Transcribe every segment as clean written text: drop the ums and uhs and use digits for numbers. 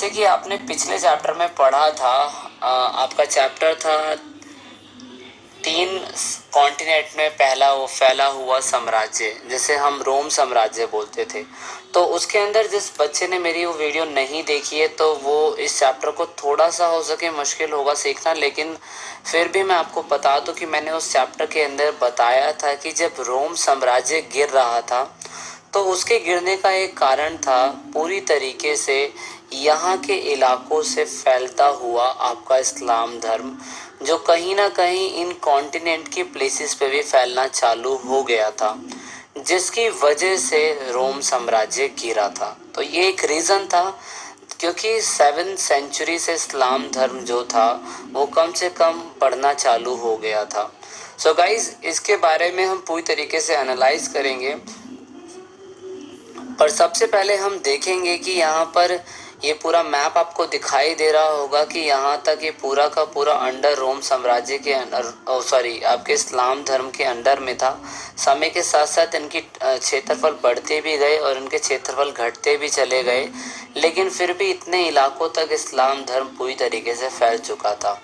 जैसे कि आपने पिछले चैप्टर में पढ़ा था, आपका चैप्टर था 3 कॉन्टिनेंट में पहला वो फैला हुआ साम्राज्य, जिसे हम रोम साम्राज्य बोलते थे। तो उसके अंदर जिस बच्चे ने मेरी वो वीडियो नहीं देखी है तो वो इस चैप्टर को थोड़ा सा हो सके मुश्किल होगा सीखना, लेकिन फिर भी मैं आपको बता दूं कि मैंने उस चैप्टर के अंदर बताया था कि जब रोम साम्राज्य गिर रहा था तो उसके गिरने का एक कारण था पूरी तरीके से यहाँ के इलाकों से फैलता हुआ आपका इस्लाम धर्म, जो कहीं ना कहीं इन कॉन्टिनेंट की प्लेसेस पे भी फैलना चालू हो गया था, जिसकी वजह से रोम साम्राज्य गिरा था। तो ये एक रीज़न था, क्योंकि 7th सेंचुरी से इस्लाम धर्म जो था वो कम से कम बढ़ना चालू हो गया था। सो गाइज, इसके बारे में हम पूरी तरीके से एनालाइज करेंगे, पर सबसे पहले हम देखेंगे कि यहाँ पर ये पूरा मैप आपको दिखाई दे रहा होगा कि यहाँ तक ये पूरा का पूरा अंडर रोम साम्राज्य के अंडर, आपके इस्लाम धर्म के अंडर में था। समय के साथ साथ इनकी क्षेत्रफल बढ़ते भी गए और इनके क्षेत्रफल घटते भी चले गए, लेकिन फिर भी इतने इलाकों तक इस्लाम धर्म पूरी तरीके से फैल चुका था।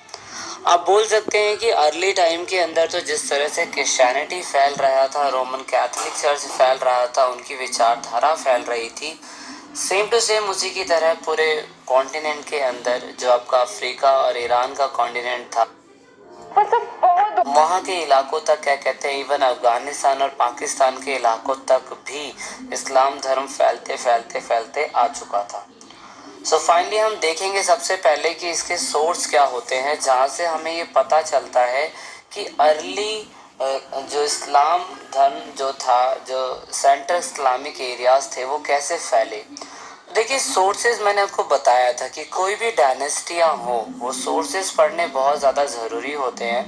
आप बोल सकते हैं कि अर्ली टाइम के अंदर तो जिस तरह से क्रिश्चियनिटी फैल रहा था, रोमन कैथोलिक चर्च फैल रहा था, उनकी विचारधारा फैल रही थी, सेम टू सेम उसी की तरह पूरे कॉन्टिनेंट के अंदर जो आपका अफ्रीका और ईरान का कॉन्टिनेंट था, वहाँ के इलाकों तक, क्या कहते हैं, इवन अफगानिस्तान और पाकिस्तान के इलाकों तक भी इस्लाम धर्म फैलते फैलते फैलते आ चुका था। सो फाइनली हम देखेंगे सबसे पहले कि इसके सोर्स क्या होते हैं, जहाँ से हमें ये पता चलता है कि अर्ली जो इस्लाम धर्म जो था, जो सेंट्रल इस्लामिक एरियाज थे, वो कैसे फैले। देखिए, सोर्सेज मैंने आपको बताया था कि कोई भी डायनेस्टियाँ हो, वो सोर्सेज पढ़ने बहुत ज़्यादा ज़रूरी होते हैं।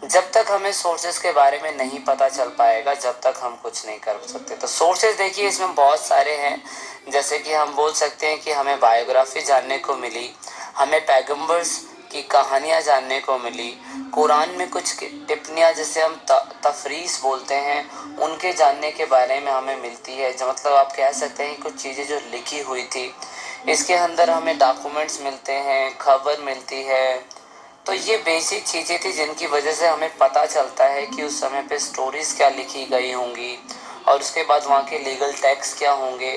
जब तक हमें सोर्सेज के बारे में नहीं पता चल पाएगा, जब तक हम कुछ नहीं कर सकते। तो सोर्सेज देखिए, इसमें बहुत सारे हैं। जैसे कि हम बोल सकते हैं कि हमें बायोग्राफी जानने को मिली, हमें पैगंबर्स की कहानियाँ जानने को मिली, कुरान में कुछ टिप्पणियाँ जिसे हम तफरीस बोलते हैं, उनके जानने के बारे में हमें मिलती है। जो मतलब आप कह सकते हैं कुछ चीज़ें जो लिखी हुई थी, इसके अंदर हमें डॉक्यूमेंट्स मिलते हैं, खबर मिलती है। तो ये बेसिक चीज़ें थी जिनकी वजह से हमें पता चलता है कि उस समय पे स्टोरीज़ क्या लिखी गई होंगी और उसके बाद वहाँ के लीगल टेक्स्ट क्या होंगे,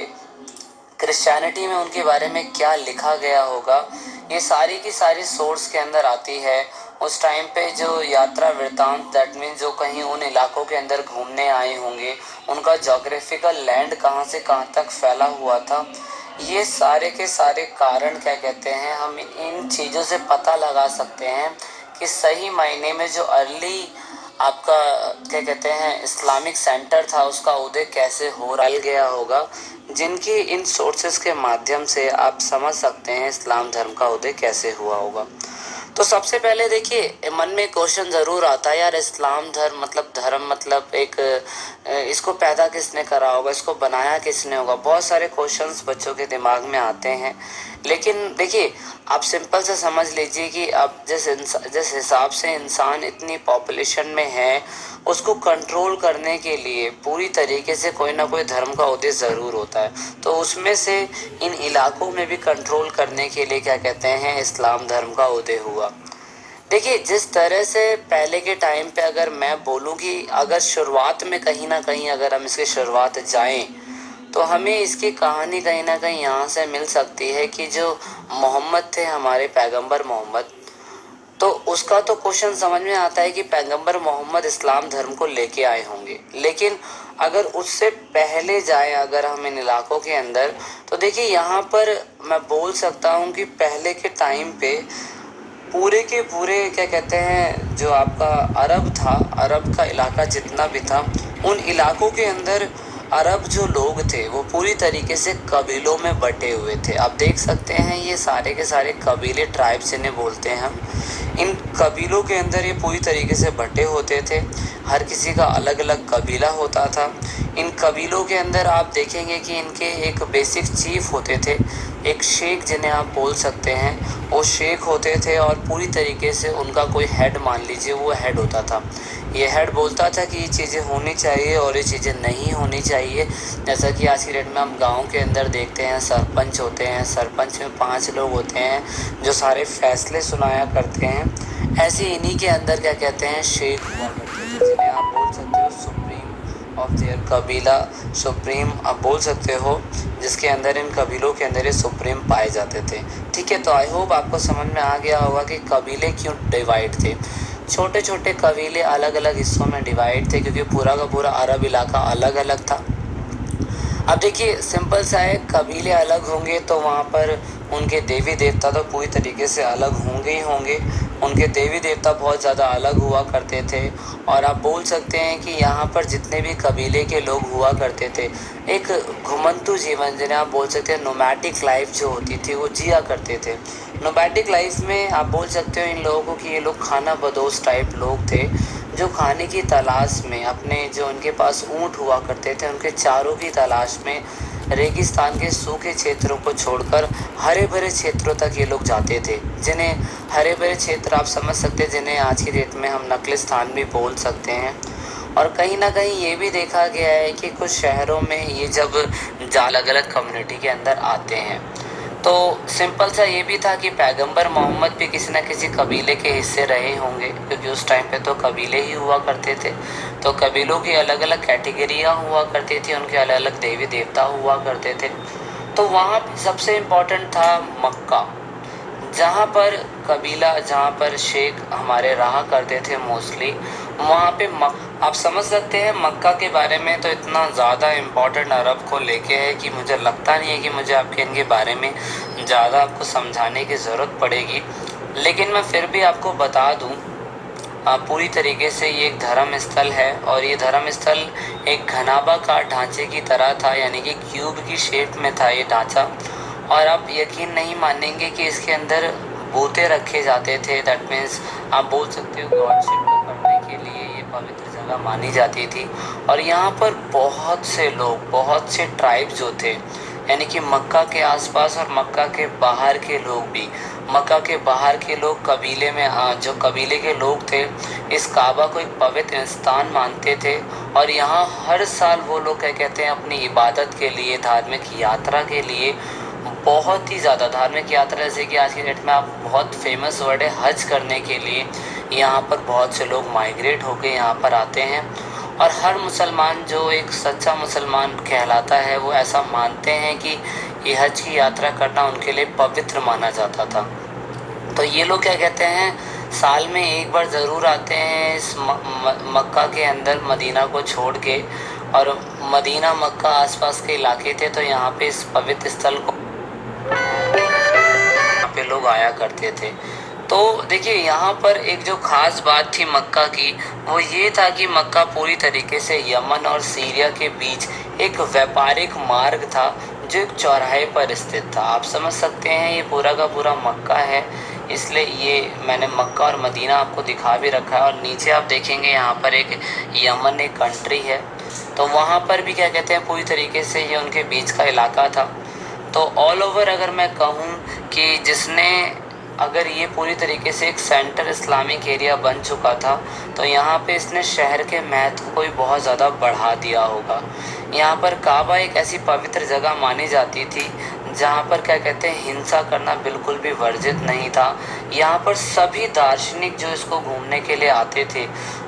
क्रिश्चियनिटी में उनके बारे में क्या लिखा गया होगा। ये सारी की सारी सोर्स के अंदर आती है। उस टाइम पे जो यात्रा वृत्तांत, दैट मीन जो कहीं उन इलाकों के अंदर घूमने आए होंगे, उनका जोग्राफिकल लैंड कहाँ से कहाँ तक फैला हुआ था, ये सारे के सारे कारण, क्या कहते हैं, हम इन चीज़ों से पता लगा सकते हैं कि सही मायने में जो अर्ली आपका, क्या कहते हैं, इस्लामिक सेंटर था, उसका उदय कैसे हो गया होगा, जिनकी इन सोर्सेस के माध्यम से आप समझ सकते हैं इस्लाम धर्म का उदय कैसे हुआ होगा। तो सबसे पहले देखिए, मन में क्वेश्चन ज़रूर आता है, यार इस्लाम धर्म मतलब एक इसको पैदा किसने करा होगा, इसको बनाया किसने होगा। बहुत सारे क्वेश्चंस बच्चों के दिमाग में आते हैं, लेकिन देखिए, आप सिंपल से समझ लीजिए कि अब जिस हिसाब से इंसान इतनी पॉपुलेशन में है, उसको कंट्रोल करने के लिए पूरी तरीके से कोई ना कोई धर्म का उदय ज़रूर होता है। तो उसमें से इन इलाकों में भी कंट्रोल करने के लिए, क्या कहते हैं, इस्लाम धर्म का उदय हुआ। देखिए, जिस तरह से पहले के टाइम पे अगर मैं बोलूँ कि अगर शुरुआत में कहीं ना कहीं अगर हम इसकी शुरुआत जाएं, तो हमें इसकी कहानी कहीं ना कहीं यहाँ से मिल सकती है कि जो मोहम्मद थे, हमारे पैगंबर मोहम्मद, तो उसका तो क्वेश्चन समझ में आता है कि पैगंबर मोहम्मद इस्लाम धर्म को लेके आए होंगे। लेकिन अगर उससे पहले जाए अगर हम इन इलाकों के अंदर, तो देखिए यहाँ पर मैं बोल सकता हूँ कि पहले के टाइम पे पूरे के पूरे, क्या कहते हैं, जो आपका अरब था, अरब का इलाका जितना भी था, उन इलाकों के अंदर अरब जो लोग थे वो पूरी तरीके से कबीलों में बटे हुए थे। आप देख सकते हैं ये सारे के सारे कबीले, ट्राइब्स इन्हें बोलते हैं हम। इन कबीलों के अंदर ये पूरी तरीके से बटे होते थे, हर किसी का अलग अलग कबीला होता था। इन कबीलों के अंदर आप देखेंगे कि इनके एक बेसिक चीफ होते थे, एक शेख जिन्हें आप बोल सकते हैं, वो शेख होते थे और पूरी तरीके से उनका कोई हेड, मान लीजिए वो हेड होता था। ये हेड बोलता था कि ये चीज़ें होनी चाहिए और ये चीज़ें नहीं होनी चाहिए। जैसा कि आज की डेट में हम गाँव के अंदर देखते हैं, सरपंच होते हैं, सरपंच में 5 लोग होते हैं जो सारे फैसले सुनाया करते हैं। ऐसे इन्हीं के अंदर क्या कहते हैं, शेख हुआ करते थे, जिन्हें आप बोल सकते हो सुप्रीम ऑफ देयर कबीला, सुप्रीम आप बोल सकते हो, जिसके अंदर इन कबीलों के अंदर ये सुप्रीम पाए जाते थे। ठीक है, तो आई होप आपको समझ में आ गया होगा कि कबीले क्यों डिवाइड थे। छोटे छोटे कबीले अलग अलग हिस्सों में डिवाइड थे क्योंकि पूरा का पूरा अरब इलाका अलग अलग था। अब देखिए सिंपल सा है, कबीले अलग होंगे तो वहाँ पर उनके देवी देवता तो पूरी तरीके से अलग होंगे ही होंगे। उनके देवी देवता बहुत ज़्यादा अलग हुआ करते थे। और आप बोल सकते हैं कि यहाँ पर जितने भी कबीले के लोग हुआ करते थे, एक घुमंतु जीवन, जिन्हें आप बोल सकते हैं नोमैटिक लाइफ जो होती थी, वो जिया करते थे। नोमैटिक लाइफ में आप बोल सकते हो इन लोगों को कि ये लोग खाना बदोश टाइप लोग थे, जो खाने की तलाश में अपने जो उनके पास ऊँट हुआ करते थे उनके चारों की तलाश में रेगिस्तान के सूखे क्षेत्रों को छोड़कर हरे भरे क्षेत्रों तक ये लोग जाते थे। जिन्हें हरे भरे क्षेत्र आप समझ सकते हैं, जिन्हें आज की डेट में हम नकलिस्तान भी बोल सकते हैं। और कहीं ना कहीं ये भी देखा गया है कि कुछ शहरों में ये जब अलग अलग कम्युनिटी के अंदर आते हैं, तो सिंपल सा ये भी था कि पैगंबर मोहम्मद भी किसी न किसी कबीले के हिस्से रहे होंगे, क्योंकि उस टाइम पे तो कबीले ही हुआ करते थे। तो कबीलों की अलग अलग कैटेगरियाँ हुआ करती थी, उनके अलग अलग देवी देवता हुआ करते थे। तो वहाँ पे सबसे इम्पोर्टेंट था मक्का, जहाँ पर कबीला, जहाँ पर शेख हमारे रहा करते थे मोस्टली, वहाँ पे आप समझ सकते हैं मक्का के बारे में तो इतना ज़्यादा इम्पोर्टेंट अरब को लेके है कि मुझे लगता नहीं है कि मुझे आपके इनके बारे में ज़्यादा आपको समझाने की ज़रूरत पड़ेगी। लेकिन मैं फिर भी आपको बता दूँ, पूरी तरीके से ये एक धर्म स्थल है और ये धर्म स्थल एक घनाभाकार ढांचे की तरह था, यानी कि क्यूब की शेप में था ये ढांचा। और आप यकीन नहीं मानेंगे कि इसके अंदर बूते रखे जाते थे। दैट मीन्स आप बोल सकते हो गॉडशिप को करने के लिए ये पवित्र जगह मानी जाती थी। और यहाँ पर बहुत से लोग, बहुत से ट्राइब जो थे, यानी कि मक्का के आसपास और मक्का के बाहर के लोग भी, मक्का के बाहर के लोग कबीले में जो कबीले के लोग थे, इस काबा को एक पवित्र स्थान मानते थे। और यहाँ हर साल वो लोग क्या कहते हैं, अपनी इबादत के लिए, धार्मिक यात्रा के लिए, बहुत ही ज़्यादा धार्मिक यात्रा, जैसे कि आज की डेट में आप बहुत फेमस वर्ड है हज करने के लिए, यहाँ पर बहुत से लोग माइग्रेट होकर यहाँ पर आते हैं। और हर मुसलमान जो एक सच्चा मुसलमान कहलाता है, वो ऐसा मानते हैं कि ये हज की यात्रा करना उनके लिए पवित्र माना जाता था। तो ये लोग क्या कहते हैं, साल में एक बार ज़रूर आते हैं इस मक्का के अंदर, मदीना को छोड़ के। और मदीना मक्का आसपास के इलाके थे, तो यहाँ पे इस पवित्र स्थल को यहाँ पे लोग आया करते थे। तो देखिए यहाँ पर एक जो ख़ास बात थी मक्का की, वो ये था कि मक्का पूरी तरीके से यमन और सीरिया के बीच एक व्यापारिक मार्ग था, जो एक चौराहे पर स्थित था। आप समझ सकते हैं ये पूरा का पूरा मक्का है, इसलिए ये मैंने मक्का और मदीना आपको दिखा भी रखा है। और नीचे आप देखेंगे यहाँ पर एक यमन एक कंट्री है, तो वहाँ पर भी क्या कहते हैं, पूरी तरीके से ये उनके बीच का इलाका था। तो ऑल ओवर अगर मैं कहूँ कि जिसने, अगर ये पूरी तरीके से एक सेंटर इस्लामिक एरिया बन चुका था, तो यहाँ पे इसने शहर के महत्व को भी बहुत ज़्यादा बढ़ा दिया होगा। यहाँ पर काबा एक ऐसी पवित्र जगह मानी जाती थी जहाँ पर क्या कहते हैं, हिंसा करना बिल्कुल भी वर्जित नहीं था। यहाँ पर सभी दार्शनिक जो इसको घूमने के लिए आते थे,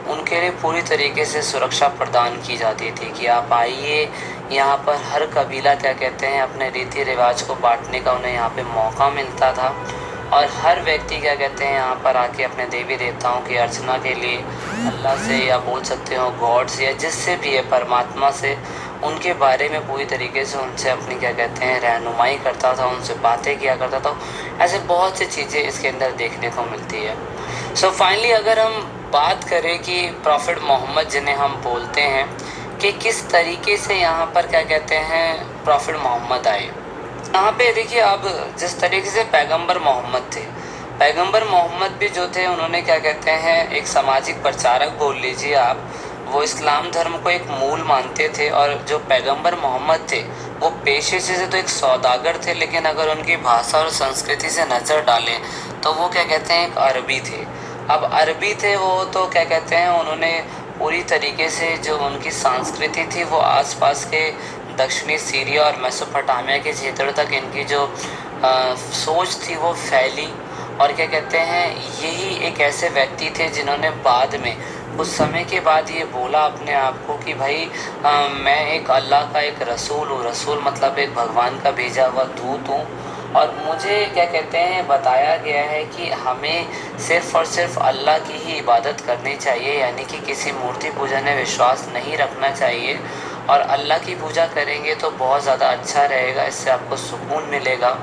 उनके लिए पूरी तरीके से सुरक्षा प्रदान की जाती थी कि आप आइए। यहाँ पर हर कबीला क्या कहते हैं, अपने रीति रिवाज को बांटने का उन्हें यहाँ पे मौका मिलता था। और हर व्यक्ति क्या कहते हैं, यहाँ पर आके अपने देवी देवताओं की अर्चना के लिए अल्लाह से, या बोल सकते हो गॉड से, या जिससे भी है परमात्मा से, उनके बारे में पूरी तरीके से उनसे अपनी क्या कहते हैं रहनुमाई करता था, उनसे बातें किया करता था। ऐसे बहुत सी चीज़ें इसके अंदर देखने को मिलती है। सो फाइनली अगर हम बात करें कि प्रॉफिट मोहम्मद जिन्हें हम बोलते हैं, कि किस तरीके से यहाँ पर क्या कहते हैं प्रॉफिट मोहम्मद आए। यहाँ पे देखिए, अब जिस तरीके से पैगंबर मोहम्मद थे, पैगंबर मोहम्मद भी जो थे, उन्होंने क्या कहते हैं एक सामाजिक प्रचारक बोल लीजिए आप, वो इस्लाम धर्म को एक मूल मानते थे। और जो पैगंबर मोहम्मद थे, वो पेशे से तो एक सौदागर थे, लेकिन अगर उनकी भाषा और संस्कृति से नज़र डालें तो वो क्या कहते हैं एक अरबी थे। अब अरबी थे वो, तो क्या कहते हैं, उन्होंने पूरी तरीके से जो उनकी संस्कृति थी वो आसपास के दक्षिणी सीरिया और मेसोपोटामिया के क्षेत्र तक इनकी जो सोच थी वो फैली। और क्या कहते हैं, यही एक ऐसे व्यक्ति थे जिन्होंने बाद में कुछ समय के बाद ये बोला अपने आप को कि भाई मैं एक अल्लाह का एक रसूल हूँ। रसूल मतलब एक भगवान का भेजा हुआ दूत हूँ, और मुझे क्या कहते हैं बताया गया है कि हमें सिर्फ़ और सिर्फ अल्लाह की ही इबादत करनी चाहिए, यानी कि किसी मूर्ति पूजा में विश्वास नहीं रखना चाहिए। और अल्लाह की पूजा करेंगे तो बहुत ज़्यादा अच्छा रहेगा, इससे आपको सुकून मिलेगा।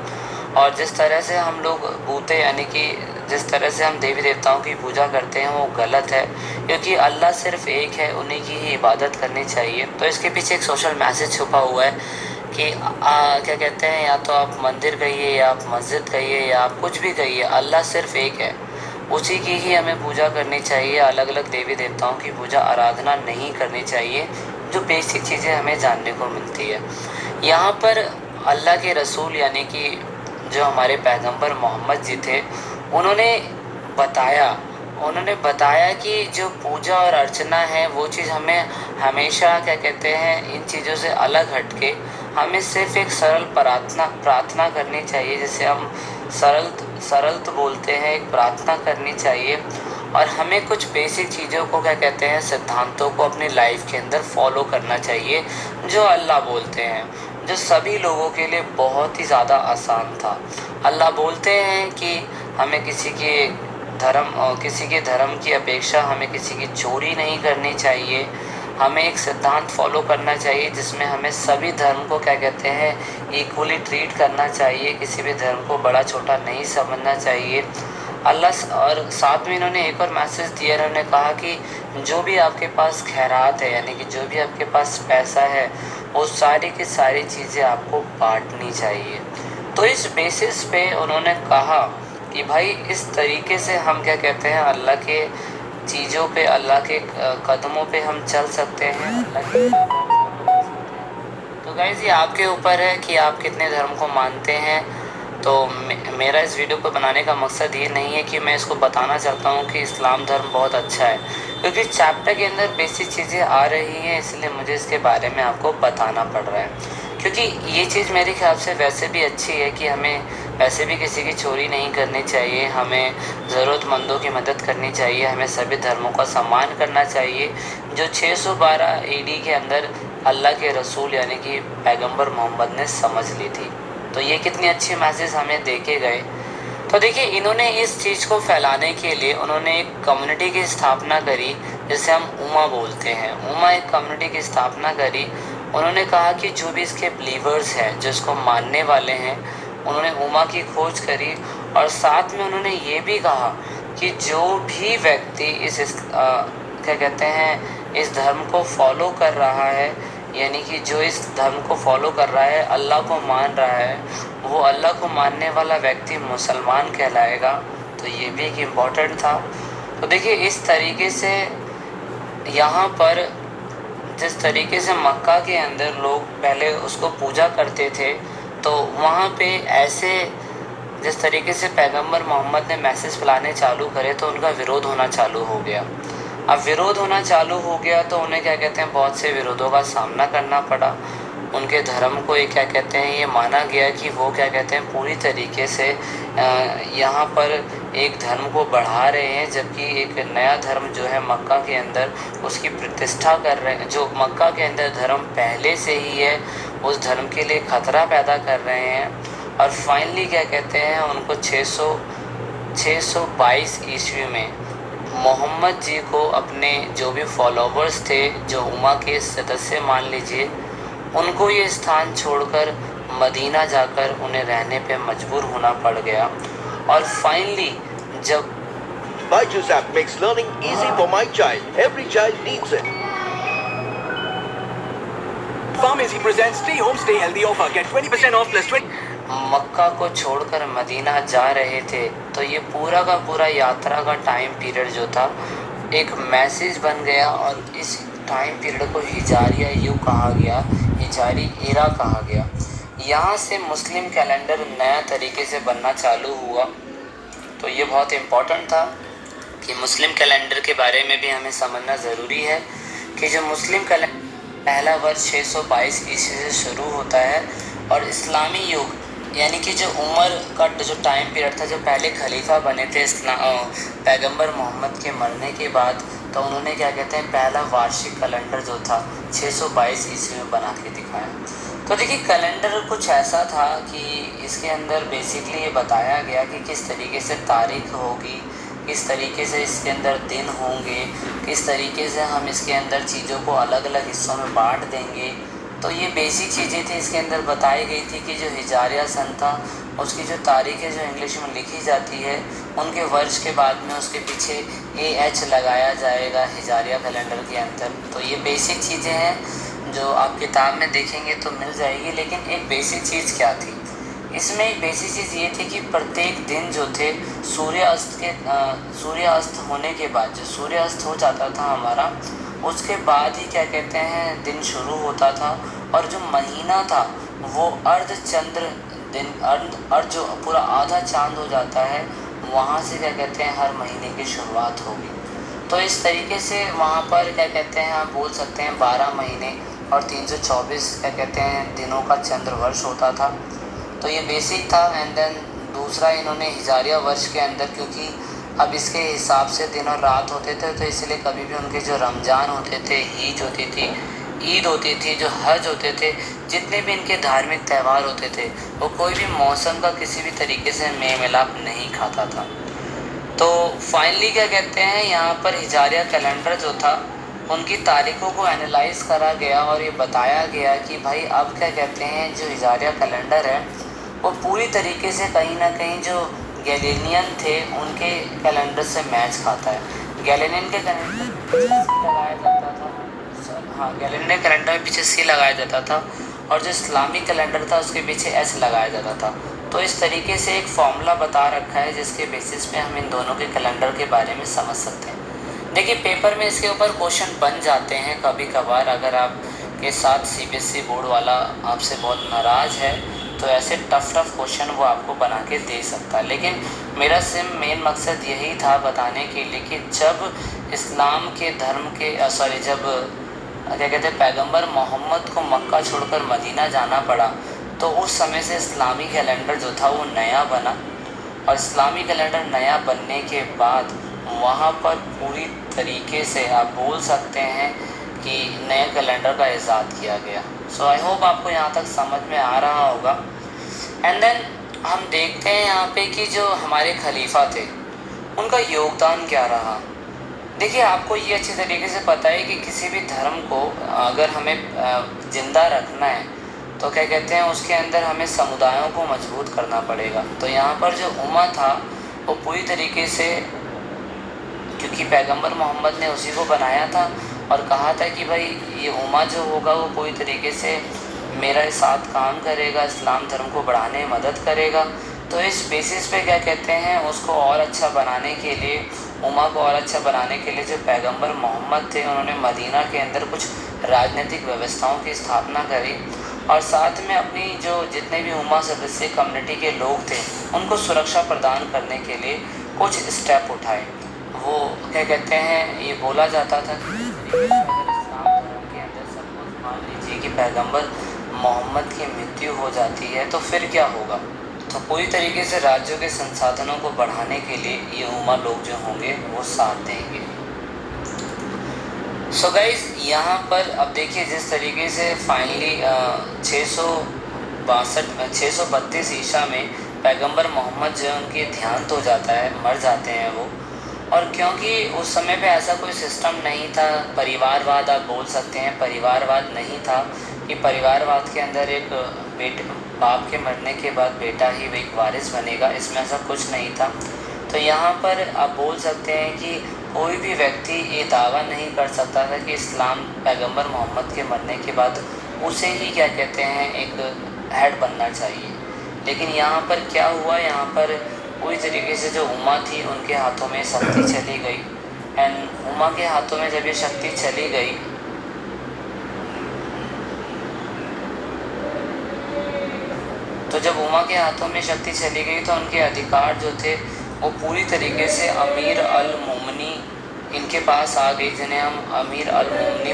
और जिस तरह से हम लोग बूते यानी कि जिस तरह से हम देवी देवताओं की पूजा करते हैं वो गलत है, क्योंकि अल्लाह सिर्फ एक है, उन्हीं की ही इबादत करनी चाहिए। तो इसके पीछे एक सोशल मैसेज छुपा हुआ है कि क्या कहते हैं, या तो आप मंदिर कहिए या आप मस्जिद कहिए या आप कुछ भी कहिए, अल्लाह सिर्फ एक है, उसी की ही हमें पूजा करनी चाहिए। अलग अलग देवी देवताओं की पूजा आराधना नहीं करनी चाहिए, जो बेसिक चीज़ें हमें जानने को मिलती है। यहाँ पर अल्लाह के रसूल यानी कि जो हमारे पैगंबर मोहम्मद जी थे, उन्होंने बताया कि जो पूजा और अर्चना है वो चीज़ हमें हमेशा क्या कहते हैं, इन चीज़ों से अलग हटके हमें सिर्फ एक सरल प्रार्थना करनी चाहिए, जिसे हम सरल तो बोलते हैं, एक प्रार्थना करनी चाहिए। और हमें कुछ बेसिक चीज़ों को क्या कहते हैं, सिद्धांतों को अपनी लाइफ के अंदर फॉलो करना चाहिए, जो अल्लाह बोलते हैं, जो सभी लोगों के लिए बहुत ही ज़्यादा आसान था। अल्लाह बोलते हैं कि हमें किसी के धर्म की अपेक्षा हमें किसी की चोरी नहीं करनी चाहिए। हमें एक सिद्धांत फॉलो करना चाहिए जिसमें हमें सभी धर्म को क्या कहते हैं, इक्वली ट्रीट करना चाहिए, किसी भी धर्म को बड़ा छोटा नहीं समझना चाहिए। अल्लाह और साथ में इन्होंने एक और मैसेज दिया, इन्होंने कहा कि जो भी आपके पास खैरात है यानी कि जो भी आपके पास पैसा है वो सारी की सारी चीज़ें आपको बांटनी चाहिए। तो इस बेसिस पे उन्होंने कहा कि भाई इस तरीके से हम क्या कहते हैं, अल्लाह के चीज़ों पे, अल्लाह के कदमों पे हम चल सकते हैं, अल्लाह के तो गाइज़ ये आपके ऊपर है कि आप कितने धर्म को मानते हैं। तो मेरा इस वीडियो को बनाने का मकसद ये नहीं है कि मैं इसको बताना चाहता हूँ कि इस्लाम धर्म बहुत अच्छा है, क्योंकि चैप्टर के अंदर बेसिक चीज़ें आ रही हैं, इसलिए मुझे इसके बारे में आपको बताना पड़ रहा है। क्योंकि ये चीज़ मेरे ख्याल से वैसे भी अच्छी है कि हमें वैसे भी किसी की चोरी नहीं करनी चाहिए, हमें ज़रूरतमंदों की मदद करनी चाहिए, हमें सभी धर्मों का सम्मान करना चाहिए, जो 612 AD के अंदर अल्लाह के रसूल यानी कि पैगंबर मोहम्मद ने समझ ली थी। तो ये कितनी अच्छी मैसेज हमें देके गए। तो देखिए, इन्होंने इस चीज़ को फैलाने के लिए उन्होंने एक कम्युनिटी की स्थापना करी, जिसे हम उमा बोलते हैं। उमा एक कम्युनिटी की स्थापना करी। उन्होंने कहा कि जो भी इसके बिलीवर्स हैं, जो इसको मानने वाले हैं, उन्होंने उमा की खोज करी। और साथ में उन्होंने ये भी कहा कि जो भी व्यक्ति क्या कहते हैं, इस धर्म को फॉलो कर रहा है, यानी कि जो इस धर्म को फॉलो कर रहा है, अल्लाह को मान रहा है, वो अल्लाह को मानने वाला व्यक्ति मुसलमान कहलाएगा। तो ये भी एक इम्पॉर्टेंट था। तो देखिए, इस तरीके से यहाँ पर जिस तरीके से मक्का के अंदर लोग पहले उसको पूजा करते थे, तो वहाँ पे ऐसे जिस तरीके से पैगंबर मोहम्मद ने मैसेज फैलाने चालू करे तो उनका विरोध होना चालू हो गया। अब विरोध होना चालू हो गया तो उन्हें क्या कहते हैं, बहुत से विरोधों का सामना करना पड़ा। उनके धर्म को ये क्या कहते हैं, ये माना गया कि वो क्या कहते हैं, पूरी तरीके से यहाँ पर एक धर्म को बढ़ा रहे हैं, जबकि एक नया धर्म जो है मक्का के अंदर उसकी प्रतिष्ठा कर रहे हैं। जो मक्का के अंदर धर्म पहले से ही है, उस धर्म के लिए खतरा पैदा कर रहे हैं। और फाइनली क्या कहते हैं, उनको 622 ईस्वी में मोहम्मद जी को अपने जो भी फॉलोवर्स थे, जो उमा के सदस्य मान लीजिए, उनको ये स्थान छोड़कर मदीना जाकर उन्हें रहने पे मजबूर होना पड़ गया। और फाइनली जब Byju's app makes learning easy for my child. Every child needs it. Pharmacy presents Stay Home Stay Healthy offer. Get 20% off plus 20. मक्का को छोड़कर मदीना जा रहे थे, तो ये पूरा का पूरा यात्रा का टाइम पीरियड जो था एक मैसेज बन गया। और इस टाइम पीरियड को हिजारिया युग कहा गया, हिजारी एरा कहा गया। यहाँ से मुस्लिम कैलेंडर नया तरीके से बनना चालू हुआ। तो ये बहुत इम्पोर्टेंट था कि मुस्लिम कैलेंडर के बारे में भी हमें समझना ज़रूरी है कि जो मुस्लिम कैलेंडर पहला वर्ष 622 ईस्वी से शुरू होता है और इस्लामी युग यानी कि जो उमर का जो टाइम पीरियड था, जो पहले खलीफा बने थे पैगंबर मोहम्मद के मरने के बाद, तो उन्होंने क्या कहते हैं पहला वार्षिक कैलेंडर जो था 622 ईस्वी में बना के दिखाया। तो देखिए कैलेंडर कुछ ऐसा था कि इसके अंदर बेसिकली ये बताया गया कि किस तरीके से तारीख होगी, किस तरीके से इसके अंदर दिन होंगे, किस तरीके से हम इसके अंदर चीज़ों को अलग अलग हिस्सों में बांट देंगे। तो ये बेसिक चीज़ें थी इसके अंदर बताई गई थी कि जो हिजारिया सन था उसकी जो तारीख है जो इंग्लिश में लिखी जाती है, उनके वर्ष के बाद में उसके पीछे AH लगाया जाएगा हिजारिया कैलेंडर के अंदर। तो ये बेसिक चीज़ें हैं जो आप किताब में देखेंगे तो मिल जाएगी। लेकिन एक बेसिक चीज़ क्या थी इसमें, एक बेसिक चीज़ ये थी कि प्रत्येक दिन जो थे सूर्यास्त होने के बाद, जो सूर्यास्त हो जाता था हमारा, उसके बाद ही क्या कहते हैं दिन शुरू होता था। और जो महीना था वो अर्धचंद्र दिन, अर्ध जो पूरा आधा चांद हो जाता है, वहाँ से क्या कहते हैं हर महीने की शुरुआत होगी। तो इस तरीके से वहाँ पर क्या कहते हैं आप बोल सकते हैं 12 महीने और 324 क्या कहते हैं दिनों का चंद्र वर्ष होता था। तो ये बेसिक था। एंड देन दूसरा इन्होंने हिजारिया वर्ष के अंदर, क्योंकि अब इसके हिसाब से दिन और रात होते थे, तो इसलिए कभी भी उनके जो रमज़ान होते थे, ईद होती थी, ईद होती थी, जो हज होते थे, जितने भी इनके धार्मिक त्यौहार होते थे, वो कोई भी मौसम का किसी भी तरीके से मेल मिलाप नहीं खाता था। तो फाइनली क्या कहते हैं यहाँ पर हिजारिया कैलेंडर जो था उनकी तारीखों को एनालाइज करा गया और ये बताया गया कि भाई अब क्या कहते हैं जो हिजारिया कैलेंडर है वो पूरी तरीके से कहीं ना कहीं जो गैलीलियन थे उनके कैलेंडर से मैच खाता है। गैलीलियन के कैलेंडर लगाया जाता था, हाँ गैलीलियन कैलेंडर में पीछे C लगाया जाता था और जो इस्लामिक कैलेंडर था उसके पीछे S लगाया जाता था। तो इस तरीके से एक फॉर्मूला बता रखा है जिसके बेसिस पे हम इन दोनों के कैलेंडर के बारे में समझ सकते हैं। देखिए पेपर में इसके ऊपर क्वेश्चन बन जाते हैं कभी कभार, अगर आपके साथ CBSE बोर्ड वाला आपसे बहुत नाराज़ है तो ऐसे टफ क्वेश्चन वो आपको बना के दे सकता है। लेकिन मेरा मेन मकसद यही था बताने के लिए कि जब इस्लाम के धर्म के जब क्या कहते हैं पैगंबर मोहम्मद को मक्का छोड़कर मदीना जाना पड़ा, तो उस समय से इस्लामी कैलेंडर जो था वो नया बना। और इस्लामी कैलेंडर नया बनने के बाद वहाँ पर पूरी तरीके से आप बोल सकते हैं कि नए कैलेंडर का इजाद किया गया। सो आई होप आपको यहाँ तक समझ में आ रहा होगा। एंड देन हम देखते हैं यहाँ पे कि जो हमारे खलीफा थे उनका योगदान क्या रहा। देखिए आपको ये अच्छी तरीके से पता है कि किसी भी धर्म को अगर हमें ज़िंदा रखना है तो क्या कहते हैं उसके अंदर हमें समुदायों को मजबूत करना पड़ेगा। तो यहाँ पर जो उम्मा था वो पूरी तरीके से, क्योंकि पैगंबर मोहम्मद ने उसी को बनाया था और कहा था कि भाई ये उम्मा जो होगा वो पूरी तरीके से मेरा साथ काम करेगा, इस्लाम धर्म को बढ़ाने में मदद करेगा। तो इस बेसिस पे क्या कहते हैं उसको और अच्छा बनाने के लिए, उम्मा को और अच्छा बनाने के लिए जो पैगंबर मोहम्मद थे उन्होंने मदीना के अंदर कुछ राजनीतिक व्यवस्थाओं की स्थापना करी और साथ में अपनी जो जितने भी उम्मा सदस्य कम्युनिटी के लोग थे उनको सुरक्षा प्रदान करने के लिए कुछ स्टेप उठाए। वो क्या कहते हैं ये बोला जाता था कि अगर इस्लाम धर्म के अंदर सपोज मान लीजिए कि पैगंबर मोहम्मद की मृत्यु हो जाती है तो फिर क्या होगा। तो पूरी तरीके से राज्यों के संसाधनों को बढ़ाने के लिए ये उम्मा लोग जो होंगे वो साथ देंगे। सो गाइस यहाँ पर अब देखिए जिस तरीके से फाइनली 632 ईसा में पैगंबर मोहम्मद जो उनके देहांत हो जाता है, मर जाते हैं वो। और क्योंकि उस समय पे ऐसा कोई सिस्टम नहीं था, परिवारवाद आप बोल सकते हैं, परिवारवाद नहीं था कि परिवारवाद के अंदर एक बाप के मरने के बाद बेटा ही एक वारिस बनेगा, इसमें ऐसा कुछ नहीं था। तो यहाँ पर आप बोल सकते हैं कि कोई भी व्यक्ति ये दावा नहीं कर सकता था कि इस्लाम पैगंबर मोहम्मद के मरने के बाद उसे ही क्या कहते हैं एक हेड बनना चाहिए। लेकिन यहाँ पर क्या हुआ, यहाँ पर पूरी तरीके से जो उम्मा थी उनके हाथों में शक्ति चली गई। एंड उम्मा के हाथों में जब ये शक्ति चली गई तो जब उम्मा के हाथों में शक्ति चली गई तो उनके अधिकार जो थे वो पूरी तरीके से अमीर अल मोमनी इनके पास आ गई, जिन्हें हम अमीर अल मोमनी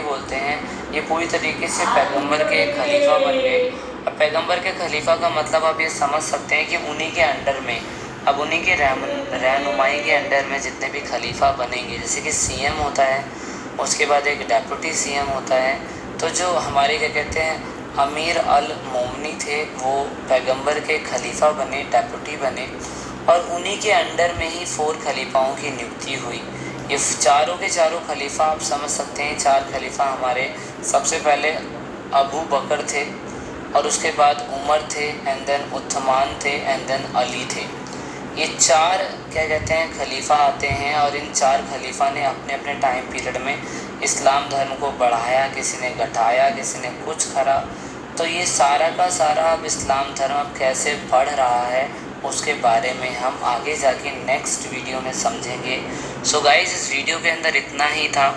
बोलते हैं। ये पूरी तरीके से पैगंबर के खलीफा बन गए। अब पैगंबर के खलीफा का मतलब आप ये समझ सकते हैं कि उन्हीं के अंडर में, अब उन्हीं के रहनुमाई के अंडर में जितने भी खलीफा बनेंगे, जैसे कि सीएम होता है, उसके बाद एक डेप्यूटी सीएम होता है, तो जो हमारे क्या कहते हैं अमीर अल मोमनी थे वो पैगंबर के खलीफा बने, डेप्यूटी बने, और उन्हीं के अंडर में ही 4 खलीफाओं की नियुक्ति हुई। ये चारों के चारों खलीफा आप समझ सकते हैं, 4 खलीफा हमारे, सबसे पहले अबू बकर थे, और उसके बाद उमर थे, एंड देन उस्मान थे, एंड देन अली थे। ये 4 क्या कहते हैं खलीफा आते हैं, और इन 4 खलीफा ने अपने अपने टाइम पीरियड में इस्लाम धर्म को बढ़ाया, किसी ने घटाया, किसी ने कुछ करा। तो ये सारा का सारा अब इस्लाम धर्म अब कैसे बढ़ रहा है उसके बारे में हम आगे जाके नेक्स्ट वीडियो में समझेंगे। सो गाइस, इस वीडियो के अंदर इतना ही था।